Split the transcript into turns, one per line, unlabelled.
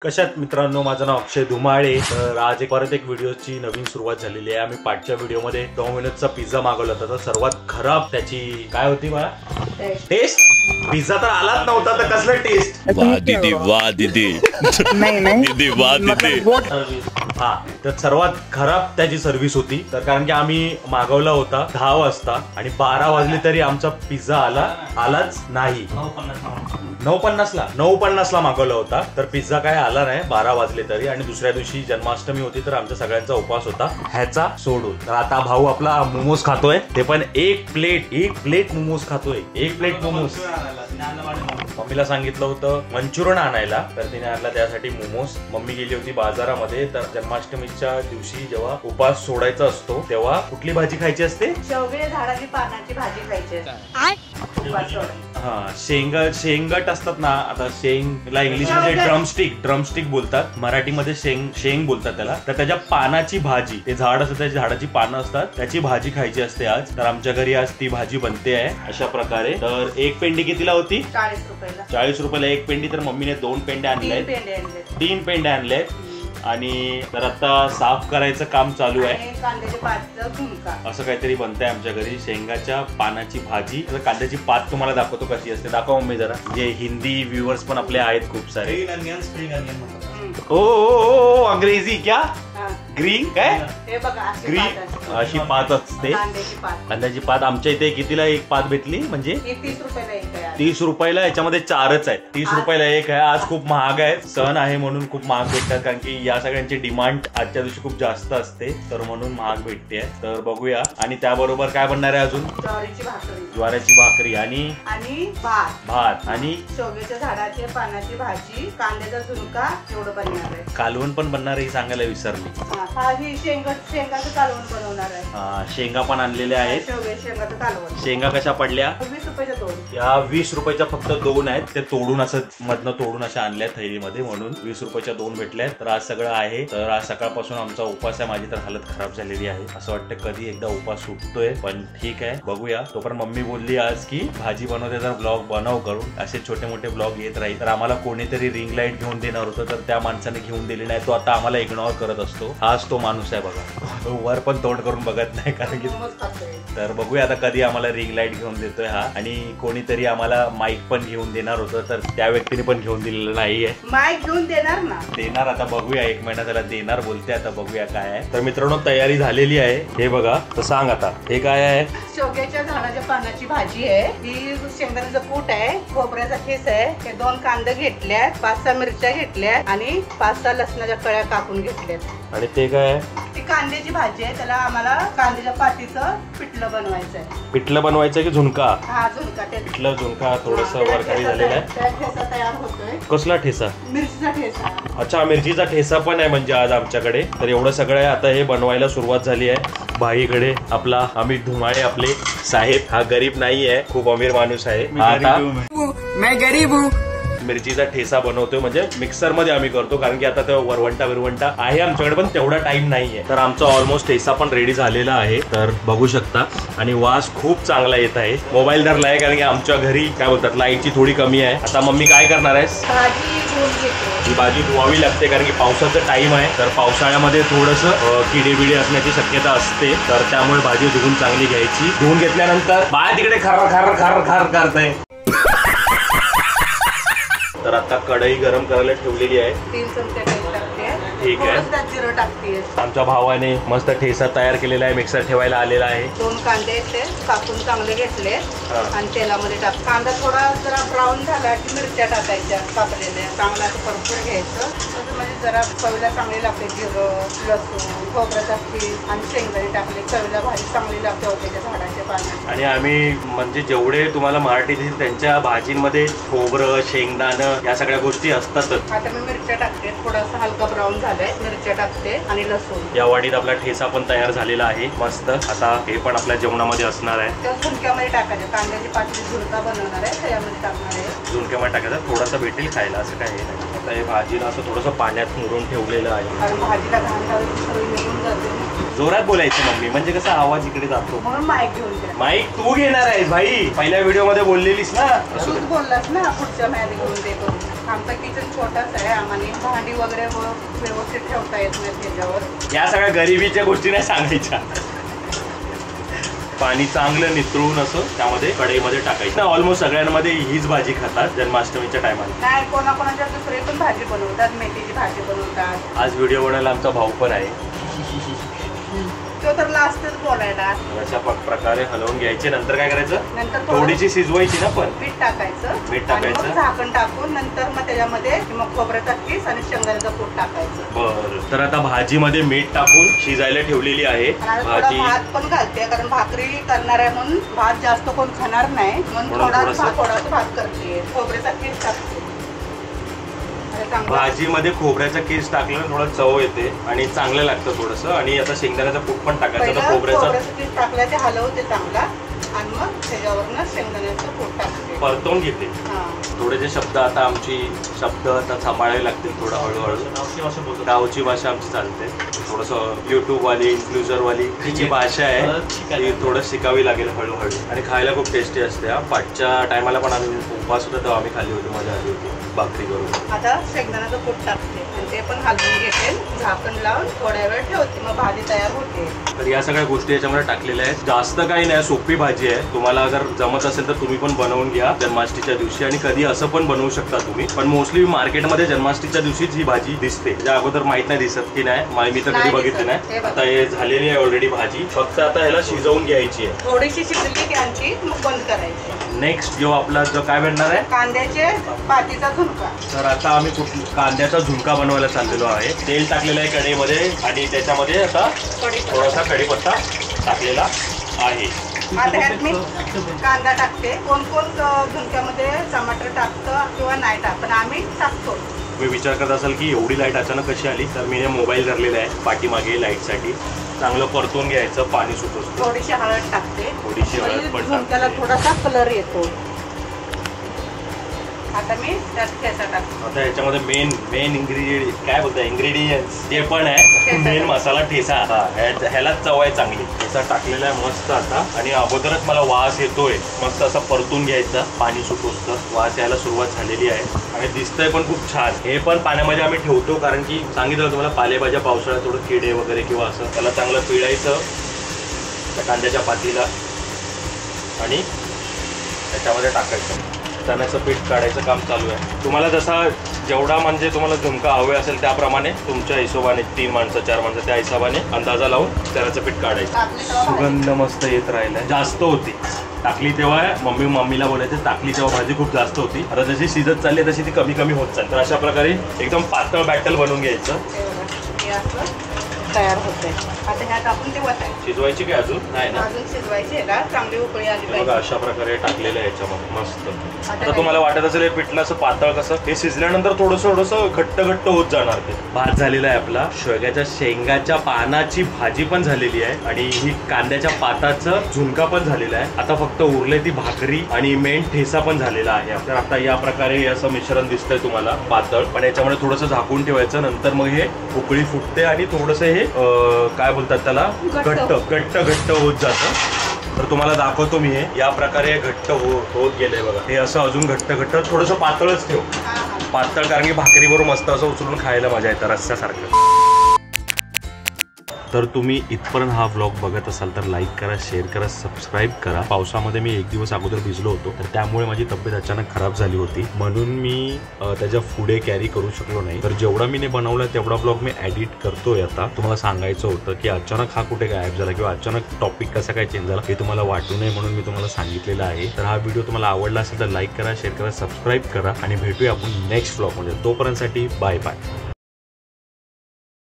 कशात मित्रांनो, माझं नाव अक्षय धुमाळे. तर आज परत एक व्हिडिओची नवीन सुरुवात झालेली आहे. आम्ही पाठच्या व्हिडिओमध्ये डॉमिनोजचा पिझ्झा मागवला होता. तर सर्वात खराब त्याची काय होती मला टेस्ट. पिझ्झा तर आलाच नव्हता, तर कसलं टेस्ट.
वाह दीदी वाह दीदी दीदी वाह दीदी.
हा, तर सर्वात खराब त्याची सर्व्हिस होती. तर कारण की आम्ही मागवला होता 10 वाजता आणि 12 वाजले तरी आमचा पिझ्झा आलाच नाही. 9:50 ला मागवला होता. तर पिझ्झा काय आला नाही 12 वाजले तरी. आणि दुसऱ्या दिवशी जन्माष्टमी होती, तर आमच्या सगळ्यांचा उपवास होता ह्याचा सोडून. तर आता भाऊ आपला मोमोज खातोय, ते पण एक प्लेट मोमोज खातोय. एक प्लेट मोमोज. मम्मीला सांगितलं होतं मंचुरियन आणायला, तर तिने आणला त्यासाठी मोमोज. मम्मी गेली होती बाजारामध्ये. तर जन्माष्टमीच्या दिवशी जेव्हा उपवास सोडायचा असतो तेव्हा कुठली भाजी खायची असते?
शेवगे झाडाची पानाची भाजी खायची असते.
हा, शेंगट असतात ना. आता शेंगला इंग्लिशमध्ये ड्रमस्टिक बोलतात, मराठीमध्ये शेंग बोलतात त्याला. तर त्याच्या पानाची भाजी, ते झाड असतं त्याच्या झाडाची पानं असतात, त्याची भाजी खायची असते आज. तर आमच्या घरी आज ती भाजी बनते आहे अशा प्रकारे. तर एक पेंडी कितीला होती? 40 रुपयाला एक पेंडी. तर मम्मीने 2 पेंड्या आणल्या, 3 पेंड्या आणल्यात. आणि तर आता साफ करायचं काम चालू आहे. असं काहीतरी बनतंय आमच्या घरी, शेंगाच्या पानाची भाजी. तर कांद्याची पात तुम्हाला दाखवतो कशी असते. दाखव मम्मी जरा. जे हिंदी व्ह्युअर्स पण आपले आहेत खूप सारे. ओ अंग्रेजी क्या? ग्रीन काय? ग्रीन अशी पात असते कांद्याची पात. आमच्या इथे कितीला एक पात भेटली? म्हणजे 30 रुपयाला. याच्यामध्ये 4च आहे. 30 रुपयाला एक आहे. आज खूप महाग आहे, सण आहे म्हणून खूप महाग भेटतात. कारण की या सगळ्यांची डिमांड आजच्या दिवशी खूप जास्त असते, तर म्हणून महाग भेटते. तर बघूया. आणि त्याबरोबर काय बनणार आहे अजून? ज्वारीची भाकरी आणि भात आणि
शेवग्याच्या झाडाची पानाची भाजी, कांद्याचा झुणका एवढं बनणार आहे.
कालवण पण बनणार आहे, सांगायला विसरली.
शेंगाचं कालवण बनवणार आहे.
शेंगा पण आणलेल्या आहेत.
शेंगाचं कालवण.
शेंगा कशा पडल्या?
20 रुपयाच्या 2.
या 20 रुपयाच्या फक्त 2 आहेत. ते तोडून असं मधनं तोडून अशा आणल्या थैलीमध्ये, म्हणून 20 रुपयाच्या 2 भेटल्या. तर आज सगळं आहे. तर आज सकाळपासून आमचा उपवास आहे. माझी तर हालत खराब झालेली आहे. असं वाटतं कधी एकदा उपवास सुटतोय, पण ठीक आहे, बघूया. तोपर्यंत मम्मी बोलली आज की भाजी बनवते तर ब्लॉग बनव करून. असे छोटे मोठे ब्लॉग येत राहील. तर आम्हाला कोणीतरी रिंग लाईट घेऊन देणार होतं, तर त्या माणसाने घेऊन दिली नाही. तो आता आम्हाला इग्नोर करत असतो. हाच तो माणूस आहे बघा. वर पण तोंड करून बघत नाही कारण की. तर बघूया आता कधी आम्हाला रिंग लाईट घेऊन देतोय हा. आणि कोणीतरी आम्हाला माईक पण घेऊन देणार होतं, तर त्या व्यक्तीने पण घेऊन दिलेलं नाहीये.
माईक घेऊन देणार.
आता बघूया. 1 महिना त्याला देणार बोलते. आता बघूया काय आहे. तर मित्रांनो, तयारी झालेली आहे. हे बघा. तर सांग आता हे काय आहे?
शेवग्याच्या झाडाच्या पानाची भाजी आहे. ही शेंगदाण्याचं कूट आहे, खोबऱ्याचा खीस आहे. हे 2 कांदे घेतल्यात, 5-6 मिरच्या घेतल्यात आणि 5-6 लसणाच्या कळ्या कापून घेतल्यात.
आणि ते काय आहे?
ती कांद्याची भाजी आहे. त्याला आम्हाला कांद्याच्या पातीचं पिठलं बनवायचं आहे.
पिठलं बनवायचं की झुणका?
हा, झुणका.
पिठलं झुणका थोडस वरखाली झालेलं आहे.
ठेचा तयार होतोय.
कसला ठेचा?
मिरचीचा ठेचा.
अच्छा, मिरचीचा ठेचा पण आहे म्हणजे आज आमच्याकडे. तर एवढं सगळं आहे. आता हे बनवायला सुरुवात झाली आहे. भाईकडे आपला अमित धुमाळे आपले साहेब, हा गरीब नाही आहे, खूप अमीर माणूस आहे.
मैं गरीब हूँ.
मिरचीचा ठेसा बनवतोय, म्हणजे मिक्सर मध्ये आम्ही करतो, कारण की आता तो वरवंटा आहे आमच्याकडे, पण तेवढा टाइम नाहीये. तर आमचा ऑलमोस्ट ठेसा पण रेडी झालेला आहे. तर बघू शकता. आणि वास खूप चांगला येत आहे. मोबाईल धरला आहे कारण की आमच्या घरी काय बोलतात, लाईटची थोडी कमी आहे. आता मम्मी काय करणार आहेस? ही भाजी धुवावी लागते कारण की पावसाचं टाइम आहे. तर पावसाळ्यामध्ये थोडस किडे असण्याची शक्यता असते. तर त्यामुळे भाजी धुवून चांगली घ्यायची. धुवून घेतल्यानंतर बाय तिकडे खार करताय. तर आता कढई गरम करायला ठेवलेली आहे.
3 चमचे तेल टाकते.
ठीक आहे.
जिरं टाकते.
आमच्या भावाने मस्त ठेसा तयार केलेला आहे, मिक्सर ठेवायला आलेला आहे.
2 कांदे ते कापून चांगले घेतले आणि तेलामध्ये टाक. कांदा थोडा जरा ब्राऊन झाला की मिरच्या टाकायच्या कापलेल्या. चांगला परतून घ्यायचं. म्हणजे जरा चवीला चांगली लागते. जिरं, लसूण, खोबऱ्याचा खीस आणि शेंगदाणे टाकले. चवीला भाजी चांगली लागते होत्याच्या झाडाच्या पानाची.
आणि आम्ही म्हणजे जेवढे तुम्हाला मराठीत त्यांच्या भाजींमध्ये खोबरं, शेंगदाणं या सगळ्या गोष्टी असतातच.
आता मी मिरच्या टाकते. थोडासा हलका ब्राऊन झालाय, मिरच्या टाकते आणि लसूण.
या वाढीत आपला ठेसा पण तयार झालेला आहे मस्त. आता हे पण आपल्या जेवणामध्ये असणार आहे.
त्या झुणक्यामध्ये टाकायचं. कांद्याची पातळी झुणका बनवणार आहे, त्यामध्ये टाकणार आहे.
झुणक्यामध्ये टाकायचं, थोडासा भेटेल खायला, असं काही नाही. आता हे भाजीला असं थोडंसं पाण्यात मुरून ठेवलेलं आहे.
कारण भाजीला घाण लावली सगळी निघून जाते.
जोरात बोलायचं मम्मी, म्हणजे कसा आवाज इकडे जातो.
म्हणून माईक घेऊन द्या.
माईक तू घेणार आहेस भाई? पहिल्या व्हिडिओ मध्ये बोललेलीस ना.
तूच बोललास ना पुढच्या मॅच घेऊन दे. आमचं किचन छोटाच आहे, आम्हाला भांडी वगैरे व्यवस्थित ठेवता येत नाही त्याच्यावर.
या सगळ्या गरिबीच्या गोष्टी नाही सांगायच्या. पाणी चांगलं नितळून असं त्यामध्ये कढईमध्ये टाकायचं. ऑलमोस्ट सगळ्यांमध्ये हीच भाजी खातात जन्माष्टमीच्या टायमाला.
नाही, कोणाकोणाच्या दुसरी पण भाजी बनवतात, मेथीची भाजी बनवतात.
आज व्हिडिओ बनवायला आमचा भाऊ पण आहे.
तो तर लास्टच बोलायला.
अशा प्रकारे हलवून घ्यायचे. नंतर काय करायचं,
नंतर
थोडीशी शिजवायची ना, पण
मीठ टाकायचं.
मीठ टाकायचं,
झाकण टाकून नंतर मग त्याच्यामध्ये मग खोबऱ्याचा किस आणि शेंगदाण्याचं कूट टाकायचं.
बरं, तर आता भाजीमध्ये मीठ टाकून शिजायला ठेवलेली आहे भाजी.
भात पण घालते, कारण भाकरी करणार आहे म्हणून भात जास्त कोण खाणार नाही म्हणून थोडासा भात करते. खोबऱ्याचा किस टाकते.
भाजीमध्ये खोबऱ्याचा किस टाकलं थोडं चव येते आणि चांगलं लागतं थोडंसं. आणि आता शेंगदाण्याचं कूट पण टाकायचं. तर खोबऱ्याचा
किस टाकलं ते हलवते चांगला आणि मग त्याच्यावरनं शेंगदाण्याचं कूट टाकते,
परतवून घेते. थोडेसे शब्द आता आमची शब्द आता सांभाळायला लागतील थोडं हळूहळू. गावची भाषा आमची चालते. थोडंसं युट्यूबवाली इन्फ्लुएन्सरवाली जी भाषा आहे ती थोडं शिकावी लागेल हळूहळू. आणि खायला खूप टेस्टी असते. पाठच्या टायमाला पण आम्ही उपवास होता तेव्हा आम्ही खाल्ली होती, मजा आली होती भाकरी करून.
आता शेंगदाण्याचं कूट टाकते आणि ते पण हलवून घेते, झाकण लावून थोड्या वेळ ठेवते, मग भाजी तयार होते.
तर या सगळ्या गोष्टी याच्यामध्ये टाकलेल्या आहेत. जास्त काही नाही, सोपी भाजी आहे. तुम्हाला जर जमत असेल तर तुम्ही पण बनवून घ्या जन्माष्टमीच्या दिवशी. आणि कधी असं पण बनवू शकता तुम्ही. पण मोस्टली मार्केटमध्ये जन्माष्टमीच्या दिवशीच ही भाजी दिसते. त्याच्या अगोदर माहित नाही दिसत की नाही, मी तर कधी बघितली नाही. आता हे झालेली आहे ऑलरेडी भाजी. फक्त आता ह्याला शिजवून घ्यायची आहे.
थोडीशी शिजली की आणखी मग बंद करायची.
नेक्स्ट जो आपला जो काय बनणार आहे,
कांद्याचे पातीचा झुणका.
तर आता आम्ही कांद्याचा झुणका बनवायला चाललेलो आहे. तेल टाकलेलं आहे कढईमध्ये आणि त्याच्यामध्ये आता थोडासा कढीपत्ता टाकलेला आहे.
आता ह्यात मी कांदा टाकते. कोण कोण झुणक्यामध्ये टमाटर टाकतं किंवा नाही टाकत, पण आम्ही टाकतो.
तुम्ही विचार करत असाल की एवढी लाईट अचानक कशी आली, तर मी मोबाईल धरलेला आहे पाठीमागे लाईटसाठी. चांगलं परतून घ्यायचं, पाणी सुटतं.
थोडीशी हळद टाकते.
थोडीशी हळद पण
झुणक्याला थोडासा कलर येतो. आता मी त्यात ठेचा टाकतो.
आता याच्यामध्ये मेन इन्ग्रेडियंट काय बोलतात, इन्ग्रेडियंट्स ते पण आहे. मेन मसाला ठेचा. ह्याला चव आहे चांगली. ठेचा टाकलेला आहे मस्त आता. आणि अगोदरच मला वास येतोय. मस्त असं परतून घ्यायचा, पाणी सुटोसतं. वास यायला सुरुवात झालेली आहे आणि दिसतंय पण खूप छान. हे पण पाण्यामध्ये आम्ही ठेवतो, कारण की सांगितलं तुम्हाला पालेभाज्या पावसाळ्यात थोडं किडे वगैरे किंवा असं. त्याला चांगलं पिळायचं त्या कांद्याच्या पातीला आणि त्याच्यामध्ये टाकायचं. चण्याचं पीठ काढायचं काम चालू आहे. तुम्हाला जसा जेवढा म्हणजे तुम्हाला झुणका हवे असेल त्याप्रमाणे तुमच्या हिशोबाने 3 माणसं 4 माणसं त्या हिशोबाने अंदाजा लावून चण्याचं पीठ काढायचं. सुगंध मस्त येत राहिलाय. जास्त होती टाकली तेव्हा मम्मीला बोलायचं, टाकली तेव्हा भाजी खूप जास्त होती. आता जशी शिजत चालली तशी ती कमी कमी होत चालली. तर अशा प्रकारे एकदम पातळ बॅटल बनवून घ्यायचं.
तयार होते. आता ह्यात आपण ते वतायचं.
शिजवायची काय अजून नाही ना,
अजून शिजवायची. ह्याला चांगली उकळी आली पाहिजे.
बघा अशा प्रकारे टाकलेलं आहे याच्यामध्ये मस्त. आता तुम्हाला वाटत असेल हे पिठलं असं पातळ कसं, हे शिजल्यानंतर थोडंसं घट्ट होत जाणार. ते भात झालेला आहे आपला. शेवग्याच्या शेंगाच्या पानाची भाजी पण झालेली आहे आणि ही कांद्याच्या पाताचं झुणका पण झालेला आहे. आता फक्त उरले ती भाकरी आणि मेन ठेचा पण झालेला आहे. तर आता या प्रकारे असं मिश्रण दिसतंय तुम्हाला पातळ, पण याच्यामध्ये थोडंसं झाकून ठेवायचं. नंतर मग हे उकळी फुटते आणि थोडंसं हे काय बोलतात त्याला घट्ट होत जातं. तर तुम्हाला दाखवतो मी हे. या प्रकारे घट्ट होत गेलंय बघा. हे असं अजून घट्ट थोडंसं पातळच ठेव. पातळ कारण की भाकरीबरोबर मस्त असं उचलून खायला मजा येतं रस्स्यासारखं. तर तुम्ही इथपर्यंत हा व्लॉग बघत असाल तर लाईक करा, शेअर करा, सबस्क्राईब करा. पावसामध्ये मी 1 दिवस अगोदर भिजलो होतो, तर त्यामुळे माझी तब्येत अचानक खराब झाली होती, म्हणून मी त्याच्या पुढे कॅरी करू शकलो नाही. तर जेवढा मी बनवला तेवढा व्लॉग मी एडिट करतोय. आता तुम्हाला सांगायचं होतं की अचानक हा कुठे गायब झाला किंवा अचानक टॉपिक कसा काय चेंज झाला हे तुम्हाला वाटू नये म्हणून मी तुम्हाला सांगितलेलं आहे. तर हा व्हिडिओ तुम्हाला आवडला असेल तर लाईक करा, शेअर करा, सबस्क्राईब करा आणि भेटूया आपण नेक्स्ट व्लॉगमध्ये. तोपर्यंतसाठी बाय बाय.